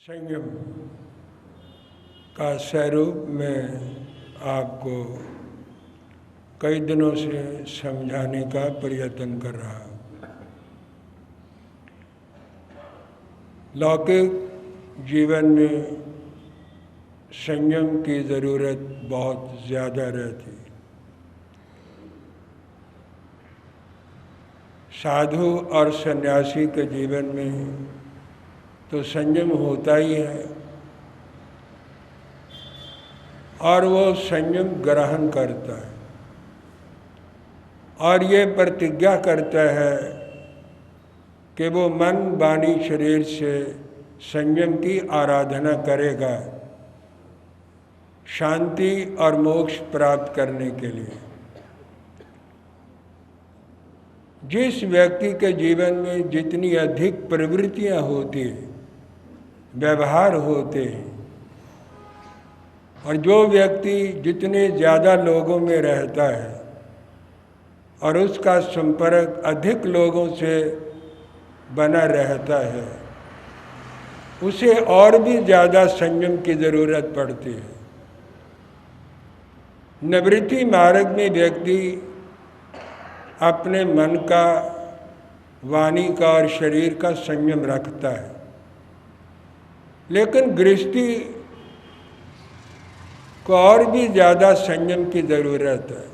संयम का स्वरूप मैं आपको कई दिनों से समझाने का प्रयत्न कर रहा हूँ। लौकिक जीवन में संयम की ज़रूरत बहुत ज़्यादा रहती। साधु और सन्यासी के जीवन में तो संयम होता ही है और वो संयम ग्रहण करता है और ये प्रतिज्ञा करता है कि वो मन वाणी शरीर से संयम की आराधना करेगा शांति और मोक्ष प्राप्त करने के लिए। जिस व्यक्ति के जीवन में जितनी अधिक प्रवृत्तियां होती हैं, व्यवहार होते हैं, और जो व्यक्ति जितने ज़्यादा लोगों में रहता है और उसका संपर्क अधिक लोगों से बना रहता है, उसे और भी ज़्यादा संयम की ज़रूरत पड़ती है। निवृत्ति मार्ग में व्यक्ति अपने मन का, वाणी का और शरीर का संयम रखता है, लेकिन गृहस्थी को और भी ज़्यादा संयम की ज़रूरत है,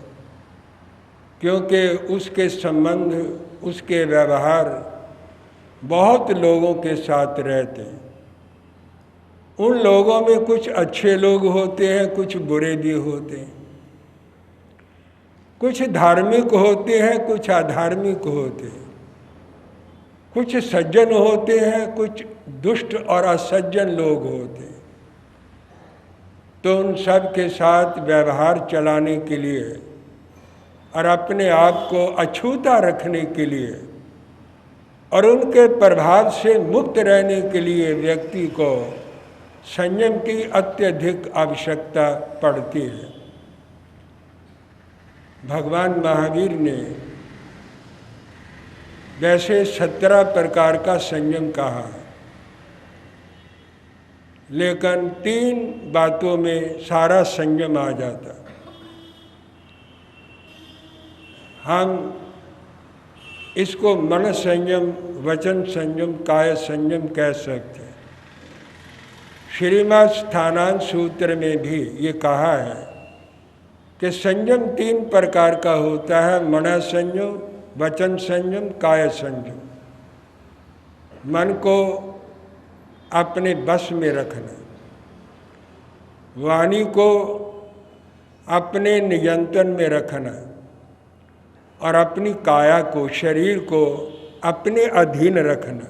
क्योंकि उसके संबंध, उसके व्यवहार बहुत लोगों के साथ रहते हैं। उन लोगों में कुछ अच्छे लोग होते हैं, कुछ बुरे भी होते हैं, कुछ धार्मिक होते हैं, कुछ अधार्मिक होते हैं, कुछ सज्जन होते हैं, कुछ दुष्ट और असज्जन लोग होते हैं। तो उन सब के साथ व्यवहार चलाने के लिए और अपने आप को अछूता रखने के लिए और उनके प्रभाव से मुक्त रहने के लिए व्यक्ति को संयम की अत्यधिक आवश्यकता पड़ती है। भगवान महावीर ने वैसे 17 प्रकार का संयम कहा, लेकिन 3 बातों में सारा संयम आ जाता। हम इसको मन संयम, वचन संयम, काय संयम कह सकते हैं। श्रीमद् स्थानांत सूत्र में भी ये कहा है कि संयम 3 प्रकार का होता है, मन संयम, वचन संयम, काय संयम। मन को अपने बस में रखना, वाणी को अपने नियंत्रण में रखना और अपनी काया को, शरीर को अपने अधीन रखना।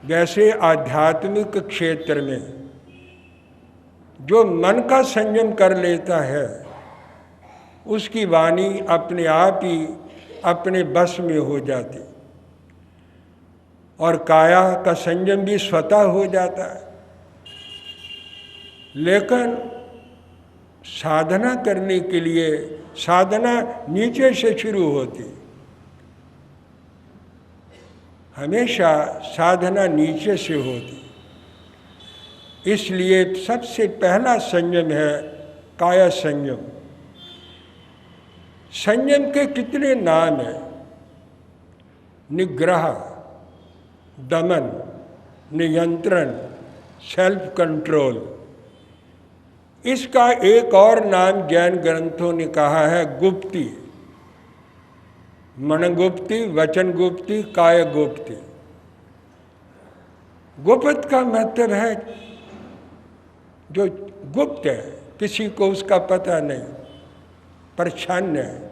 वैसे आध्यात्मिक क्षेत्र में जो मन का संयम कर लेता है, उसकी वाणी अपने आप ही अपने बस में हो जाती और काया का संयम भी स्वतः हो जाता है। लेकिन साधना करने के लिए साधना नीचे से शुरू होती, हमेशा साधना नीचे से होती। इसलिए सबसे पहला संयम है काया संयम। संयम के कितने नाम हैं? निग्रह, दमन, नियंत्रण, सेल्फ कंट्रोल। इसका एक और नाम ज्ञान ग्रंथों ने कहा है गुप्ति। मन गुप्ति, वचन गुप्ति, काय गुप्ति। गुप्त का मतलब है जो गुप्त है, किसी को उसका पता नहीं, प्रच्छन्न है,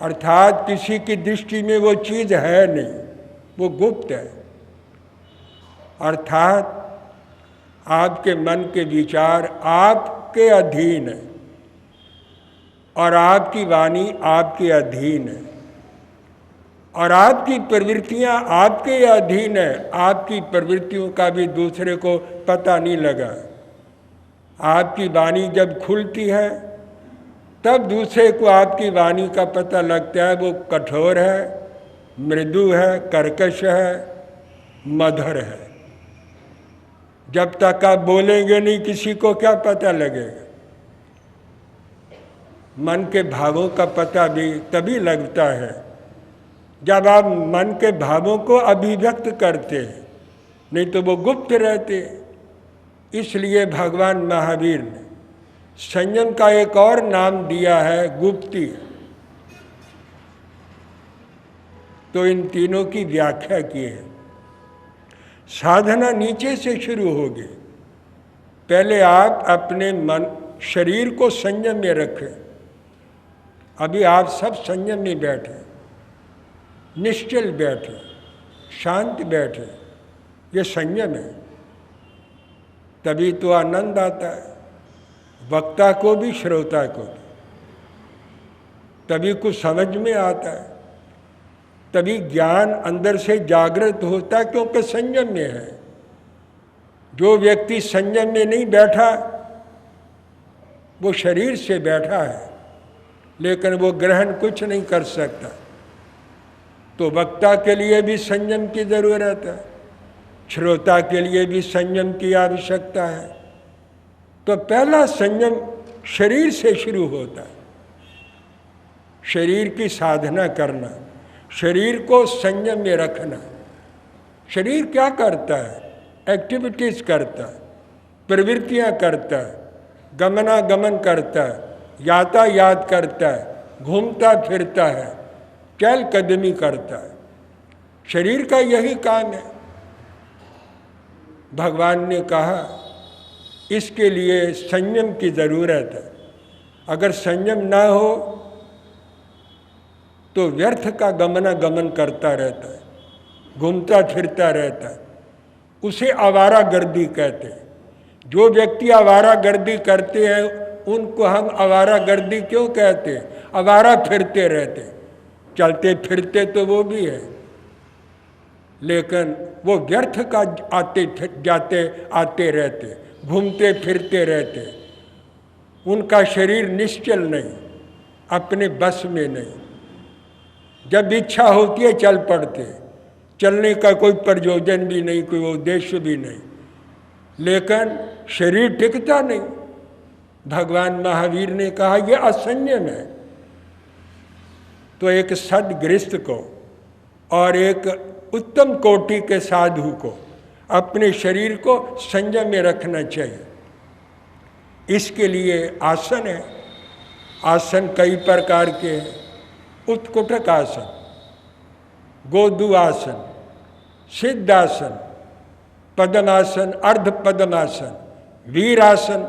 अर्थात किसी की दृष्टि में वो चीज़ है नहीं, वो गुप्त है। अर्थात आपके मन के विचार आपके अधीन है और आपकी वाणी आपके अधीन है और आपकी प्रवृत्तियां आपके अधीन है। आपकी प्रवृत्तियों का भी दूसरे को पता नहीं लगा। आपकी वाणी जब खुलती है तब दूसरे को आपकी वाणी का पता लगता है वो कठोर है मृदु है, कर्कश है, मधुर है। जब तक आप बोलेंगे नहीं किसी को क्या पता लगेगा। मन के भावों का पता भी तभी लगता है जब आप मन के भावों को अभिव्यक्त करते हैं, नहीं तो वो गुप्त रहते। इसलिए भगवान महावीर ने संयम का एक और नाम दिया है, गुप्ती। तो इन तीनों की व्याख्या की है। साधना नीचे से शुरू होगी। पहले आप अपने मन शरीर को संयम में रखें। अभी आप सब संयम में बैठे, निश्चल बैठे, शांत बैठे, ये संयम है। तभी तो आनंद आता है, वक्ता को भी श्रोता को भी। तभी कुछ समझ में आता है, तभी ज्ञान अंदर से जागृत होता है, क्योंकि संयम में है। जो व्यक्ति संयम में नहीं बैठा वो शरीर से बैठा है, लेकिन वो ग्रहण कुछ नहीं कर सकता। तो वक्ता के लिए भी संयम की जरूरत है, श्रोता के लिए भी संयम की आवश्यकता है। तो पहला संयम शरीर से शुरू होता है। शरीर की साधना करना, शरीर को संयम में रखना। शरीर क्या करता है? एक्टिविटीज करता है, प्रवृत्तियां करता है, गमनागमन करता है, यातायात करता है, घूमता फिरता है, चहलकदमी करता है। शरीर का यही काम है। भगवान ने कहा इसके लिए संयम की ज़रूरत है। अगर संयम ना हो तो व्यर्थ का गमनागमन करता रहता है, घूमता फिरता रहता है। उसे आवारागर्दी कहते हैं। जो व्यक्ति आवारागर्दी करते हैं उनको हम आवारागर्दी क्यों कहते हैं? आवारा फिरते रहते, चलते फिरते तो वो भी है, लेकिन वो व्यर्थ का आते जाते आते रहते, घूमते फिरते रहते। उनका शरीर निश्चल नहीं, अपने बस में नहीं। जब इच्छा होती है चल पड़ते, चलने का कोई प्रयोजन भी नहीं, कोई उद्देश्य भी नहीं, लेकिन शरीर टिकता नहीं। भगवान महावीर ने कहा यह असंयम है। तो एक सद्गृहस्थ को और एक उत्तम कोटि के साधु को अपने शरीर को संयम में रखना चाहिए। इसके लिए आसन है। आसन कई प्रकार के हैं। उत्कुटक आसन, गोदु आसन, सिद्धासन, पद्मासन, अर्ध पद्मासन, वीरासन,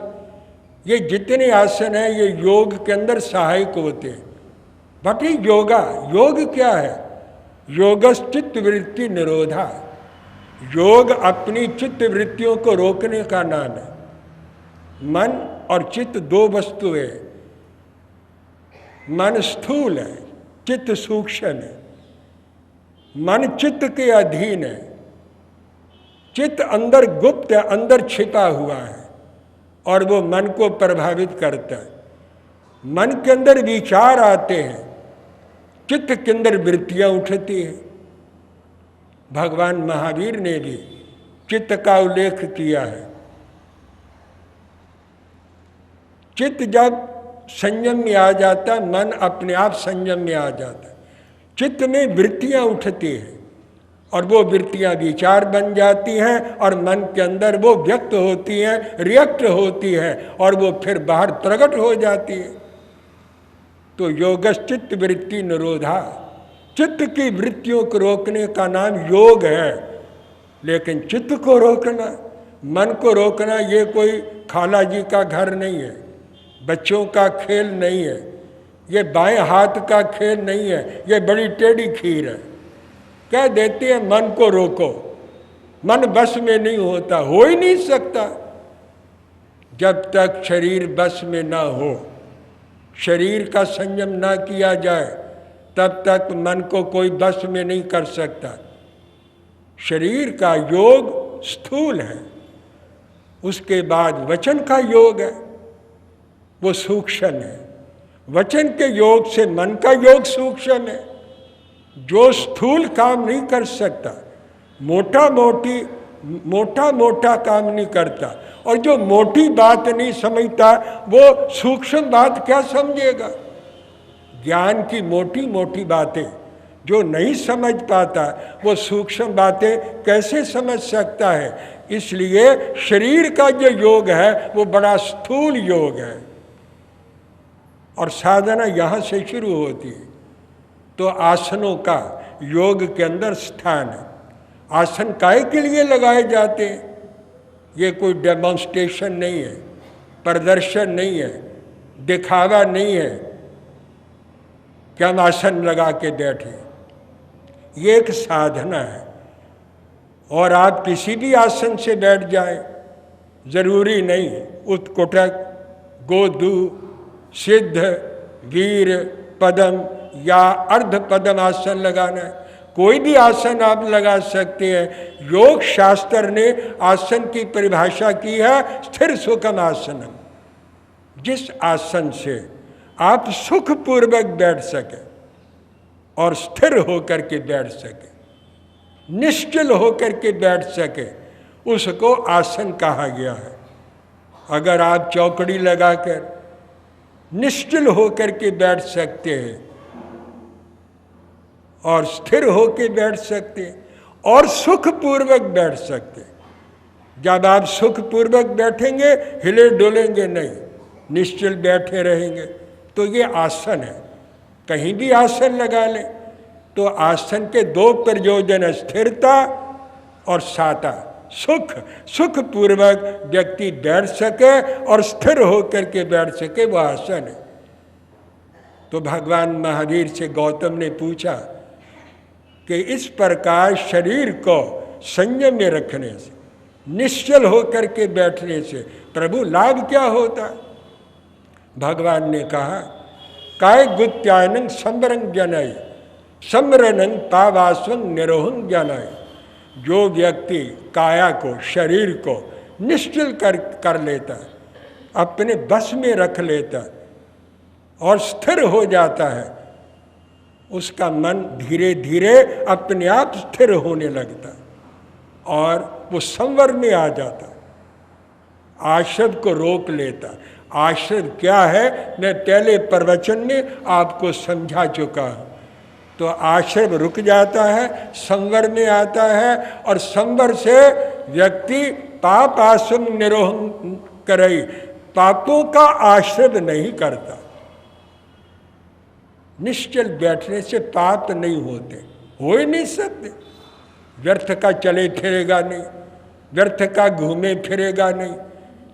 ये जितने आसन हैं ये योग के अंदर सहायक होते हैं। बट योगा, योग क्या है? योगश्चित्त वृत्ति निरोधा। योग अपनी चित्त वृत्तियों को रोकने का नाम है। मन और चित्त दो वस्तुएं। मन स्थूल है, चित्त सूक्ष्म है। मन चित्त के अधीन है। चित्त अंदर गुप्त है, अंदर छिपा हुआ है और वो मन को प्रभावित करता है। मन के अंदर विचार आते हैं, चित्त के अंदर वृत्तियां उठती हैं। भगवान महावीर ने भी चित्त का उल्लेख किया है। चित्त जब संयम में आ जाता, मन अपने आप संयम में आ जाता। चित्त में वृत्तियां उठती हैं और वो वृत्तियां विचार बन जाती हैं और मन के अंदर वो व्यक्त होती हैं, रिएक्ट होती हैं और वो फिर बाहर प्रकट हो जाती है। तो योगश्चित्त वृत्ति निरोधा। चित्त की वृत्तियों को रोकने का नाम योग है। लेकिन चित्त को रोकना, मन को रोकना, ये कोई खाला जी का घर नहीं है, बच्चों का खेल नहीं है, ये बाएं हाथ का खेल नहीं है, ये बड़ी टेढ़ी खीर है। कह देते हैं मन को रोको, मन बस में नहीं होता, हो ही नहीं सकता। जब तक शरीर बस में ना हो, शरीर का संयम ना किया जाए, तब तक मन को कोई बस में नहीं कर सकता। शरीर का योग स्थूल है, उसके बाद वचन का योग है, वो सूक्ष्म है। वचन के योग से मन का योग सूक्ष्म है। जो स्थूल काम नहीं कर सकता, मोटा मोटा काम नहीं करता, और जो मोटी बात नहीं समझता वो सूक्ष्म बात क्या समझेगा। ज्ञान की मोटी मोटी बातें जो नहीं समझ पाता वो सूक्ष्म बातें कैसे समझ सकता है। इसलिए शरीर का जो योग है वो बड़ा स्थूल योग है, और साधना यहाँ से शुरू होती है। तो आसनों का योग के अंदर स्थान है। आसन काय के लिए लगाए जाते हैं? ये कोई डेमोन्स्ट्रेशन नहीं है, प्रदर्शन नहीं है, दिखावा नहीं है कि हम आसन लगा के बैठे। ये एक साधना है, और आप किसी भी आसन से बैठ जाए, जरूरी नहीं उत्कुटक, गोदू, सिद्ध, वीर, पदम या अर्ध पदम आसन लगाना है। कोई भी आसन आप लगा सकते हैं। योग शास्त्र ने आसन की परिभाषा की है स्थिर सुखम आसनम, जिस आसन से आप सुखपूर्वक बैठ सके और स्थिर होकर के बैठ सके, निश्चल होकर के बैठ सके, उसको आसन कहा गया है। अगर आप चौकड़ी लगाकर निश्चल होकर के बैठ सकते हैं और स्थिर होकर बैठ सकते हैं और सुखपूर्वक बैठ सकते हैं, जब आप सुखपूर्वक बैठेंगे हिले डोलेंगे नहीं, निश्चल बैठे रहेंगे, तो ये आसन है। कहीं भी आसन लगा लें तो आसन के दो प्रयोजन, स्थिरता और साता, सुखपूर्वक व्यक्ति बैठ सके और स्थिर होकर के बैठ सके, वो आसन है। तो भगवान महावीर से गौतम ने पूछा कि इस प्रकार शरीर को संयम में रखने से, निश्चल होकर के बैठने से प्रभु लाभ क्या होता है? भगवान ने कहा, काय गुत्यानंग समरंग जनय समरनंग पावास्वं निरोहं जनय। जो व्यक्ति काया को, शरीर को निश्चल कर लेता है, अपने बस में रख लेता है और स्थिर हो जाता है, उसका मन धीरे धीरे अपने आप स्थिर होने लगता है और वो संवर में आ जाता है, आश्रव को रोक लेता है। आश्रव क्या है मैं पहले प्रवचन में आपको समझा चुका हूँ। तो आश्रव रुक जाता है, संवर में आता है, और संवर से व्यक्ति पाप आश्रम निरोहन करे, पापों का आश्रय नहीं करता। निश्चल बैठने से पाप नहीं होते, हो ही नहीं सकते। व्यर्थ का चले फिरेगा नहीं, व्यर्थ का घूमे फिरेगा नहीं,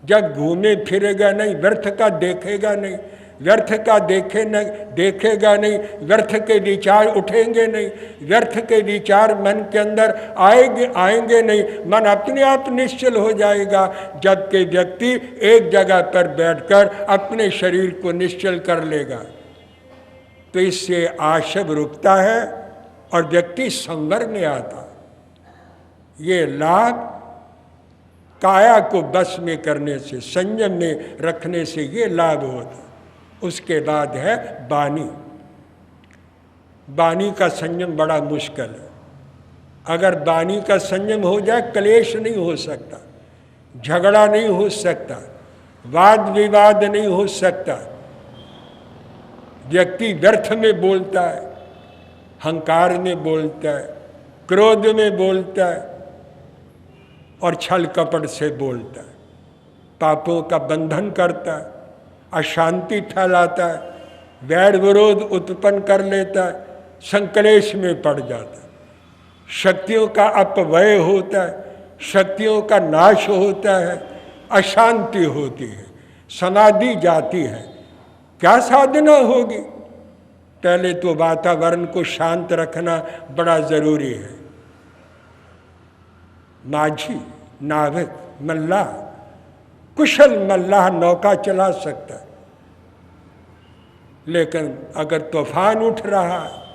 जब घूमे फिरेगा नहीं व्यर्थ का देखेगा नहीं, व्यर्थ का देखेगा नहीं, व्यर्थ के विचार उठेंगे नहीं, व्यर्थ के विचार मन के अंदर आएंगे नहीं, मन अपने आप निश्चल हो जाएगा। जबकि व्यक्ति एक जगह पर बैठकर अपने शरीर को निश्चल कर लेगा तो इससे आशव रुकता है और व्यक्ति संवर में आता। ये लाभ काया को बस में करने से, संयम में रखने से ये लाभ होता। उसके बाद है वाणी। वाणी का संयम बड़ा मुश्किल है। अगर वाणी का संयम हो जाए क्लेश नहीं हो सकता, झगड़ा नहीं हो सकता, वाद विवाद नहीं हो सकता। व्यक्ति व्यर्थ में बोलता है, हंकार में बोलता है, क्रोध में बोलता है और छल कपट से बोलता है, पापों का बंधन करता है, अशांति फैलाता है, वैर विरोध उत्पन्न कर लेता है, संकलेश में पड़ जाता है, शक्तियों का अपव्यय होता है, शक्तियों का नाश होता है, अशांति होती है, समाधि जाती है। क्या साधना होगी? पहले तो वातावरण को शांत रखना बड़ा जरूरी है। माझी, नाविक, मल्लाह, कुशल मल्लाह नौका चला सकता है, लेकिन अगर तूफान उठ रहा है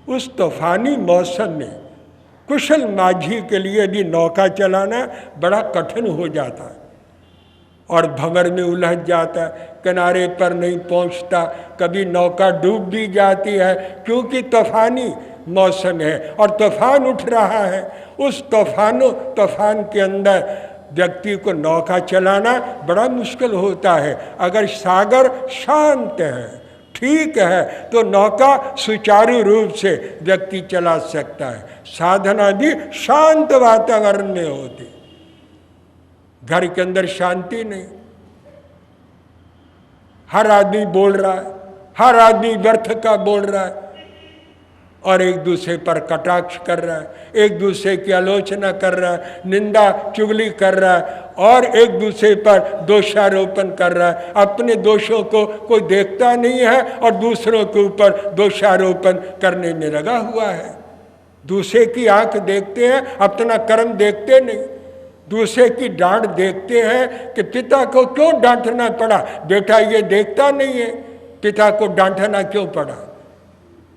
उस तूफानी मौसम में कुशल माझी के लिए भी नौका चलाना बड़ा कठिन हो जाता है। और भंवर में उलझ जाता है, किनारे पर नहीं पहुंचता, कभी नौका डूब भी जाती है क्योंकि तूफानी मौसम है और तूफान उठ रहा है। उस तूफान के अंदर व्यक्ति को नौका चलाना बड़ा मुश्किल होता है। अगर सागर शांत है, ठीक है, तो नौका सुचारू रूप से व्यक्ति चला सकता है। साधना भी शांत वातावरण में होती, घर के अंदर शांति नहीं, हर आदमी बोल रहा है, हर आदमी व्यर्थ का बोल रहा है और एक दूसरे पर कटाक्ष कर रहा है, एक दूसरे की आलोचना कर रहा है, निंदा चुगली कर रहा है और एक दूसरे पर दोषारोपण कर रहा है। अपने दोषों को कोई देखता नहीं है और दूसरों के ऊपर दोषारोपण करने में लगा हुआ है। दूसरे की आंख देखते हैं, अपना कर्म देखते नहीं। दूसरे की डांट देखते हैं कि पिता को क्यों डांटना पड़ा, बेटा ये देखता नहीं है पिता को डांटना क्यों पड़ा,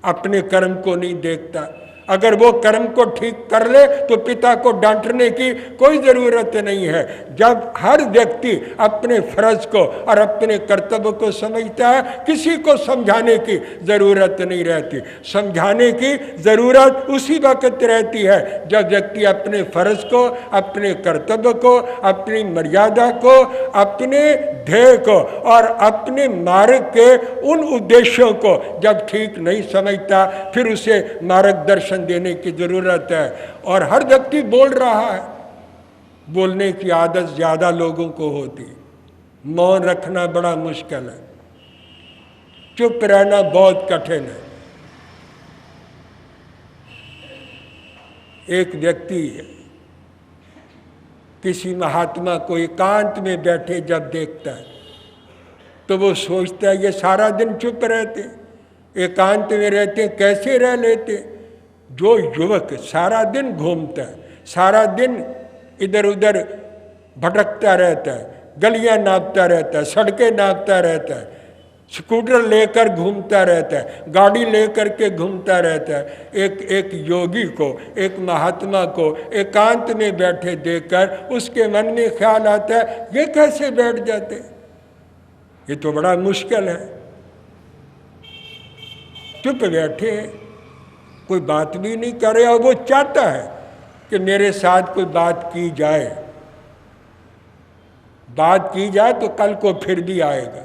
अपने कर्म को नहीं देखता। अगर वो कर्म को ठीक कर ले तो पिता को डांटने की कोई ज़रूरत नहीं है। जब हर व्यक्ति अपने फर्ज को और अपने कर्तव्य को समझता है, किसी को समझाने की ज़रूरत नहीं रहती। समझाने की ज़रूरत उसी वक्त रहती है जब व्यक्ति अपने फर्ज को, अपने कर्तव्य को, अपनी मर्यादा को, अपने ध्येय को और अपने मार्ग के उन उद्देश्यों को जब ठीक नहीं समझता, फिर उसे मार्गदर्शन देने की जरूरत है। और हर व्यक्ति बोल रहा है, बोलने की आदत ज्यादा लोगों को होती, मौन रखना बड़ा मुश्किल है, चुप रहना बहुत कठिन है। एक व्यक्ति किसी महात्मा को एकांत में बैठे जब देखता है तो वो सोचता है ये सारा दिन चुप रहते, एकांत में रहते, कैसे रह लेते। जो युवक सारा दिन घूमता है, सारा दिन इधर उधर भटकता रहता है, गलियां नापता रहता है, सड़कें नापता रहता है, स्कूटर लेकर घूमता रहता है, गाड़ी लेकर के घूमता रहता है, एक योगी को, एक महात्मा को एकांत में बैठे देखकर उसके मन में ख्याल आता है ये कैसे बैठ जाते, ये तो बड़ा मुश्किल है। चुप बैठे, कोई बात भी नहीं करे और वो चाहता है कि मेरे साथ कोई बात की जाए, बात की जाए तो कल को फिर भी आएगा,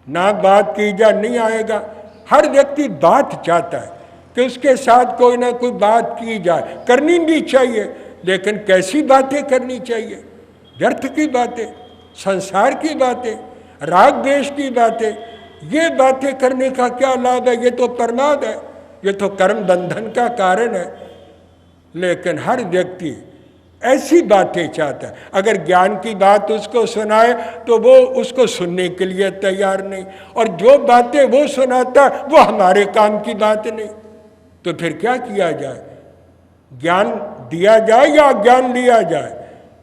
ना बात की जाए नहीं आएगा। हर व्यक्ति बात चाहता है कि उसके साथ कोई ना कोई बात की जाए, करनी भी चाहिए, लेकिन कैसी बातें करनी चाहिए, व्यर्थ की बातें, संसार की बातें, राग द्वेष की बातें, ये बातें करने का क्या लाभ है, ये तो प्रमाद है, ये तो कर्म बंधन का कारण है। लेकिन हर व्यक्ति ऐसी बातें चाहता है, अगर ज्ञान की बात उसको सुनाए तो वो उसको सुनने के लिए तैयार नहीं, और जो बातें वो सुनाता है वो हमारे काम की बात नहीं। तो फिर क्या किया जाए, ज्ञान दिया जाए या अज्ञान लिया जाए?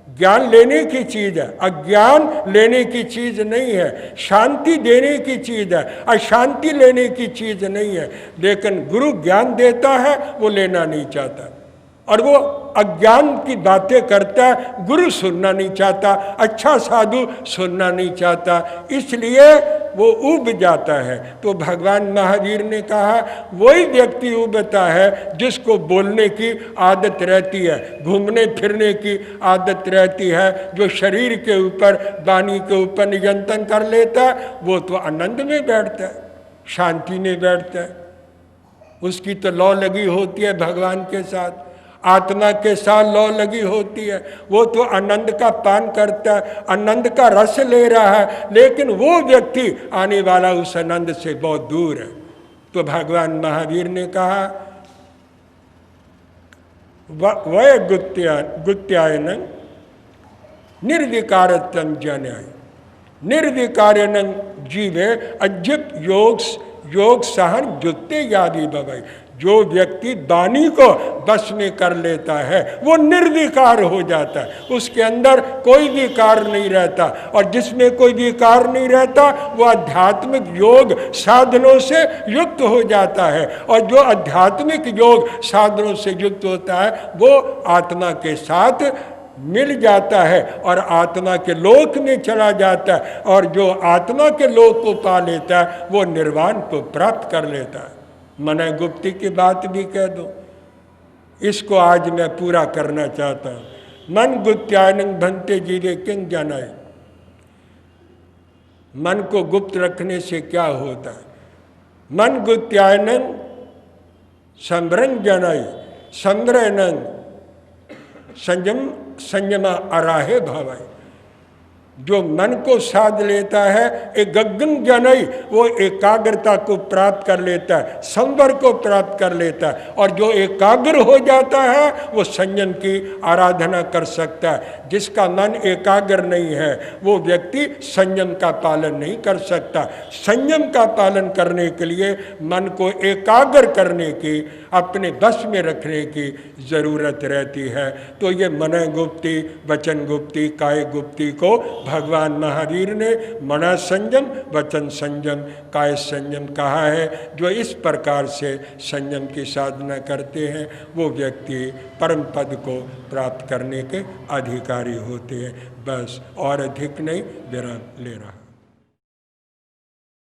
ज्ञान लेने की चीज है, अज्ञान लेने की चीज नहीं है, शांति देने की चीज है, अशांति लेने की चीज नहीं है। लेकिन गुरु ज्ञान देता है वो लेना नहीं चाहता, और वो अज्ञान की बातें करता है, गुरु सुनना नहीं चाहता, अच्छा साधु सुनना नहीं चाहता, इसलिए वो उब जाता है। तो भगवान महावीर ने कहा वही व्यक्ति उबता है जिसको बोलने की आदत रहती है, घूमने फिरने की आदत रहती है, जो शरीर के ऊपर, वाणी के ऊपर नियंत्रण कर लेता है, वो तो आनंद में बैठता है, शांति में बैठता है, उसकी तो लौ लगी होती है भगवान के साथ, आत्मा के साथ लौ लगी होती है, वो तो आनंद का पान करता है, आनंद का रस ले रहा है, लेकिन वो व्यक्ति आने वाला उस आनंद से बहुत दूर है। तो भगवान महावीर ने कहा वय गुत्यायन निर्विकारत्वं जनाय निर्विकारन जीवे अज्जित योग सहन जुत्ते यादि भवै। जो व्यक्ति वाणी को बस में कर लेता है वो निर्विकार हो जाता है, उसके अंदर कोई विकार नहीं रहता, और जिसमें कोई विकार नहीं रहता वो आध्यात्मिक योग साधनों से युक्त हो जाता है, और जो आध्यात्मिक योग साधनों से युक्त होता है वो आत्मा के साथ मिल जाता है और आत्मा के लोक में चला जाता है, और जो आत्मा के लोक को पा लेता है वो निर्वाण को प्राप्त कर लेता है। मन गुप्ति की बात भी कह दो, इसको आज मैं पूरा करना चाहता हूँ। मन गुप्त्यायनं भन्ते जीवे किं जानाय। मन को गुप्त रखने से क्या होता है? मन गुप्त्यायनं संभ्रम जनाय संग्रहणं संयम अराहे भावाय। जो मन को साध लेता है एक गगन जनई, वो एकाग्रता को प्राप्त कर लेता है, संवर को प्राप्त कर लेता है, और जो एकाग्र हो जाता है वो संयम की आराधना कर सकता है। जिसका मन एकाग्र नहीं है वो व्यक्ति संयम का पालन नहीं कर सकता। संयम का पालन करने के लिए मन को एकाग्र करने की, अपने बस में रखने की जरूरत रहती है। तो ये मन गुप्ति, वचन गुप्ति, काय गुप्ति को भगवान महावीर ने मन संयम, वचन संयम, काय संयम कहा है। जो इस प्रकार से संयम की साधना करते हैं वो व्यक्ति परम पद को प्राप्त करने के अधिकारी होते हैं। बस और अधिक नहीं, विराम ले रहा।